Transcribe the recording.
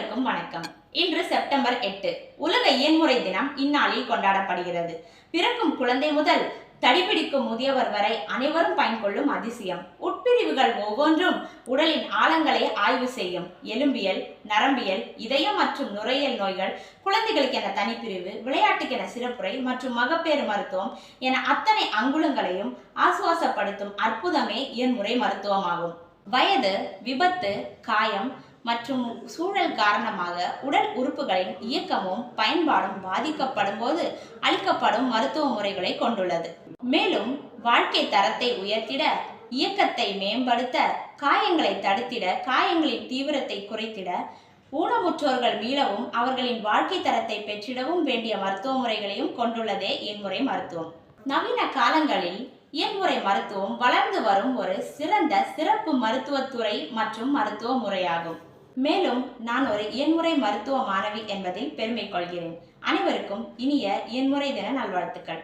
அனைவருக்கும் வணக்கம். இன்று செப்டம்பர் 8 உலக இயன்முறை தினம் இந்நாளில் கொண்டாடப்படுகிறது. பிறக்கும் குழந்தை முதல் தடிபிடிக்கும் முதியவர் வரை அனைவரும் பயன்கொள்ளும் அதிசயம். உட்பிரிவுகள் ஒவ்வொன்றும் உடலின் ஆழங்களை ஆய்வு செய்யும். எலும்பியல், நரம்பியல், இதயம் மற்றும் நுரையீரல் நோய்கள், குழந்தைகளுக்கென தனிப்பிரிவு, விளையாட்டுக்கென சிறப்புரை மற்றும் மகப்பேறு மருத்துவம் என அத்தனை அங்குலங்களையும் ஆசுவாசப்படுத்தும் அற்புதமே இயன்முறை மருத்துவமாகும். வயது, விபத்து, காயம் மற்றும் சூழல் காரணமாக உடல் உறுப்புகளின் இயக்கமும் பயன்பாடும் பாதிக்கப்படும் போது அளிக்கப்படும் மருத்துவ முறைகளை கொண்டுள்ளது. மேலும் வாழ்க்கை தரத்தை உயர்த்திட, இயக்கத்தை மேம்படுத்த, காயங்களை தடுத்திட, காயங்களின் தீவிரத்தை குறைத்திட, ஊனமுற்றோர்கள் மீளவும் அவர்களின் வாழ்க்கை தரத்தை பெற்றிடவும் வேண்டிய மருத்துவ முறைகளையும் கொண்டுள்ளதே இயன்முறை மருத்துவம். நவீன காலங்களில் இயன்முறை மருத்துவம் வளர்ந்து வரும் ஒரு சிறந்த சிறப்பு மருத்துவத்துறை மற்றும் மருத்துவ முறையாகும். மேலும் நான் ஒரு இயன்முறை மருத்துவ மாணவி என்பதில் பெருமை கொள்கிறேன். அனைவருக்கும் இனிய இயன்முறை தின நல்வாழ்த்துக்கள்.